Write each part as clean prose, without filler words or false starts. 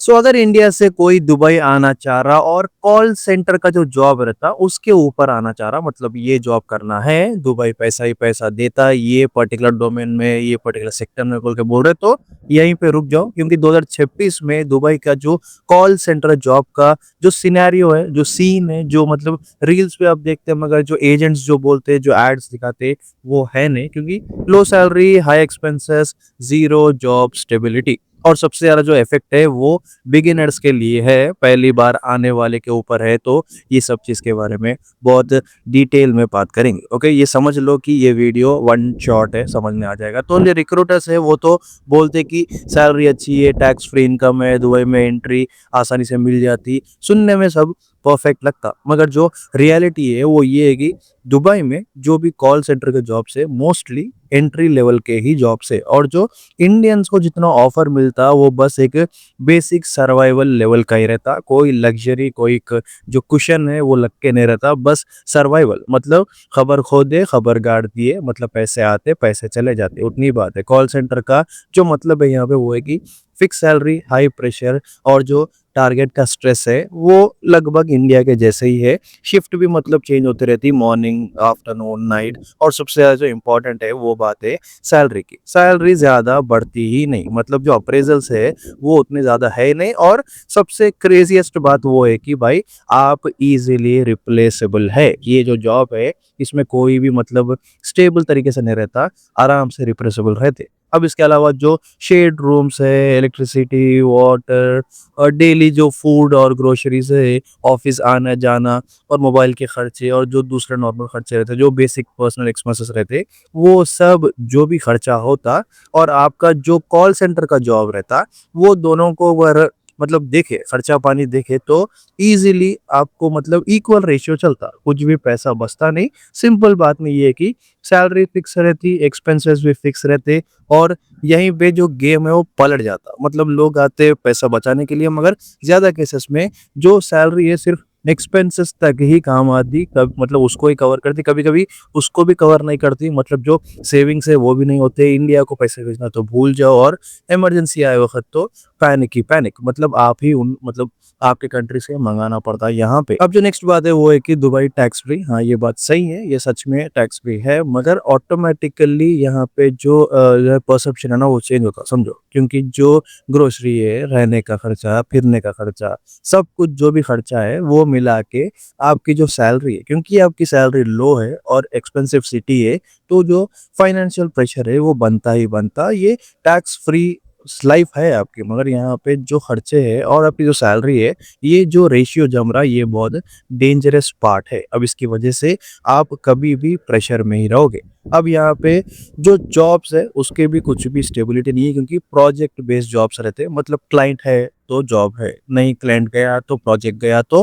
अगर इंडिया से कोई दुबई आना चाह रहा और कॉल सेंटर का जो जॉब रहता उसके ऊपर आना चाह रहा, मतलब ये जॉब करना है, दुबई पैसा ही पैसा देता है, ये पर्टिकुलर डोमेन में, ये पर्टिकुलर सेक्टर में बोल के बोल रहे, तो यहीं पे रुक जाओ, क्योंकि 2026 में दुबई का जो कॉल सेंटर जॉब का जो सिनेरियो है, जो सीन है, जो मतलब रील्स पे आप देखते हैं, मगर जो एजेंट्स जो बोलते हैं, जो एड्स दिखाते, वो है नहीं, क्योंकि लो salary, high expenses, zero job stability. और सबसे ज्यादा जो इफेक्ट है वो बिगिनर्स के लिए है, पहली बार आने वाले के ऊपर है। तो ये सब चीज के बारे में बहुत डिटेल में बात करेंगे। ओके, ये समझ लो कि ये वीडियो वन शॉट है, समझ में आ जाएगा। तो जो रिक्रूटर्स है वो तो बोलते कि सैलरी अच्छी है, टैक्स फ्री इनकम है, दुबई में एंट्री आसानी से मिल जाती, सुनने में सब परफेक्ट लगता, मगर जो रियलिटी है वो ये है कि दुबई में जो भी कॉल सेंटर के जॉब से मोस्टली एंट्री लेवल के ही जॉब से, और जो इंडियंस को जितना ऑफर मिलता वो बस एक बेसिक सर्वाइवल लेवल का ही रहता, कोई लग्जरी, कोई जो कुशन है वो लग के नहीं रहता, बस सर्वाइवल, मतलब खबर खो दे खबर गाड़ दिए, मतलब पैसे आते पैसे चले जाते, उतनी बात है। कॉल सेंटर का जो मतलब है यहाँ पे वो है कि फिक्स सैलरी, हाई प्रेशर, और जो टारगेट का स्ट्रेस है वो लगभग इंडिया के जैसे ही है। शिफ्ट भी मतलब चेंज होती रहती, मॉर्निंग, आफ्टरनून, नाइट। और सबसे ज्यादा जो इम्पोर्टेंट है वो बात है सैलरी की। सैलरी ज्यादा बढ़ती ही नहीं, मतलब जो अप्रेजल्स है वो उतने ज्यादा है ही नहीं। और सबसे क्रेजीएस्ट बात वो है कि भाई आप इजीली रिप्लेसेबल है। ये जो जॉब है इसमें कोई भी मतलब स्टेबल तरीके से नहीं रहता, आराम से रिप्लेसेबल रहते। अब इसके अलावा जो शेड रूम्स है, इलेक्ट्रिसिटी, वाटर, और डेली जो फूड और ग्रोसरीज है, ऑफिस आना जाना, और मोबाइल के खर्चे, और जो दूसरे नॉर्मल खर्चे रहते हैं, जो बेसिक पर्सनल एक्सपेंसेस रहते, वो सब जो भी खर्चा होता, और आपका जो कॉल सेंटर का जॉब रहता, वो दोनों को अगर मतलब देखे, खर्चा पानी देखे, तो इजीली आपको मतलब इक्वल रेशियो चलता, कुछ भी पैसा बचता नहीं। सिंपल बात में ये है कि सैलरी फिक्स रहती, एक्सपेंसेस भी फिक्स रहते, और यहीं पे जो गेम है वो पलट जाता। मतलब लोग आते पैसा बचाने के लिए, मगर ज्यादा केसेस में जो सैलरी है सिर्फ एक्सपेंसेस तक ही काम आती, कब मतलब उसको ही कवर करती, कभी कभी उसको भी कवर नहीं करती, मतलब जो सेविंग्स है वो भी नहीं होते। इंडिया को पैसे भेजना तो भूल जाओ, और इमरजेंसी आए वक्त तो पैनिक ही पैनिक, मतलब आप ही उन मतलब आपके कंट्री से मंगाना पड़ता है यहाँ पे। अब जो नेक्स्ट बात है वो है कि दुबई टैक्स फ्री। हाँ, ये बात सही है, ये सच में टैक्स फ्री है, मगर ऑटोमेटिकली यहाँ पे जो परसेप्शन है ना वो चेंज होता, समझो। क्योंकि जो ग्रोसरी है, रहने का खर्चा, फिरने का खर्चा, सब कुछ जो भी खर्चा है वो मिला के आपकी जो सैलरी है, क्योंकि आपकी सैलरी लो है और एक्सपेंसिव सिटी है, तो जो फाइनेंशियल प्रेशर है वो बनता ही बनता। ये टैक्स फ्री लाइफ है आपकी, मगर यहाँ पे जो खर्चे है और आपकी जो सैलरी है, ये जो रेशियो जम रहा है, ये बहुत डेंजरस पार्ट है। अब इसकी वजह से आप कभी भी प्रेशर में ही रहोगे। अब यहाँ पे जो जॉब्स है उसके भी कुछ भी स्टेबिलिटी नहीं है, क्योंकि प्रोजेक्ट बेस्ड जॉब्स रहते हैं, मतलब क्लाइंट है तो जॉब है, नहीं क्लाइंट गया तो प्रोजेक्ट गया तो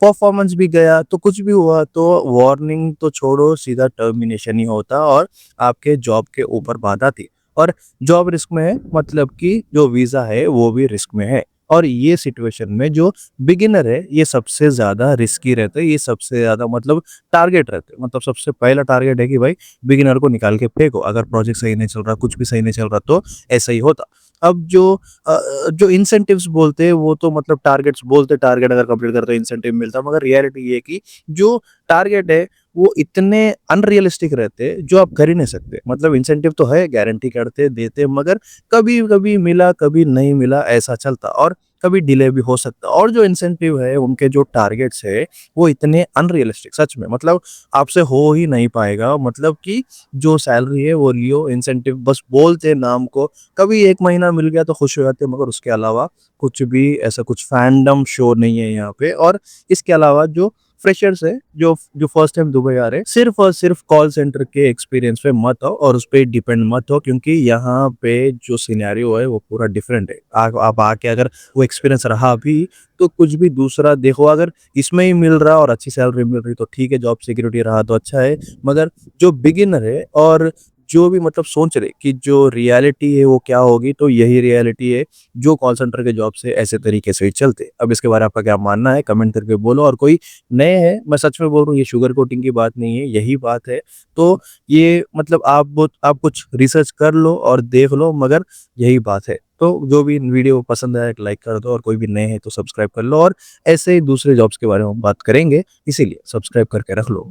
परफॉर्मेंस भी गया, तो कुछ भी हुआ तो वार्निंग तो छोड़ो, सीधा टर्मिनेशन ही होता, और आपके जॉब के ऊपर बात आती। और जॉब रिस्क में है, मतलब कि जो वीजा है वो भी रिस्क में है। और ये सिचुएशन में जो बिगिनर है ये सबसे ज्यादा रिस्की रहते हैं, ये सबसे ज्यादा मतलब टारगेट रहते हैं। मतलब सबसे पहला टारगेट है कि भाई बिगिनर को निकाल के फेंको, अगर प्रोजेक्ट सही नहीं चल रहा, कुछ भी सही नहीं चल रहा, तो ऐसा ही होता। अब जो इंसेंटिव्स बोलते हैं वो तो मतलब टारगेट्स बोलते, टारगेट अगर कंप्लीट करते हैं इंसेंटिव मिलता, मगर रियलिटी ये है कि जो टारगेट है वो इतने अनरियलिस्टिक रहते हैं जो आप कर ही नहीं सकते। मतलब इंसेंटिव तो है, गारंटी करते देते, मगर कभी कभी मिला कभी नहीं मिला, ऐसा चलता, और कभी डिले भी हो सकता। और जो इंसेंटिव है, उनके जो टारगेट्स है वो इतने अनरियलिस्टिक, सच में मतलब आपसे हो ही नहीं पाएगा। मतलब कि जो सैलरी है वो लियो, इंसेंटिव बस बोलते नाम को, कभी एक महीना मिल गया तो खुश हो जाते, मगर उसके अलावा कुछ भी ऐसा कुछ फैंडम शो नहीं है यहाँ पे। और इसके अलावा जो फ्रेशर्स है, जो जो फर्स्ट टाइम दुबई आ रहे हैं, सिर्फ और सिर्फ कॉल सेंटर के एक्सपीरियंस पे मत आओ, और उस पर डिपेंड मत हो, क्योंकि यहाँ पे जो सिनेरियो है वो पूरा डिफरेंट है। आप आके अगर वो एक्सपीरियंस रहा भी तो कुछ भी दूसरा देखो, अगर इसमें ही मिल रहा और अच्छी सैलरी मिल रही तो ठीक है, जॉब सिक्योरिटी रहा तो अच्छा है। मगर जो बिगिनर है और जो भी मतलब सोच रहे कि जो रियलिटी है वो क्या होगी, तो यही रियलिटी है, जो कॉल सेंटर के जॉब से ऐसे तरीके से ही चलते। अब इसके बारे में आपका क्या मानना है, कमेंट करके बोलो। और कोई नए हैं, मैं सच में बोल रहा हूँ, ये शुगर कोटिंग की बात नहीं है, यही बात है। तो ये मतलब आप कुछ रिसर्च कर लो और देख लो, मगर यही बात है। तो जो भी वीडियो पसंद आया लाइक कर दो और कोई भी नए हैं तो सब्सक्राइब कर लो और ऐसे ही दूसरे जॉब्स के बारे में हम बात करेंगे, इसीलिए सब्सक्राइब करके रख लो।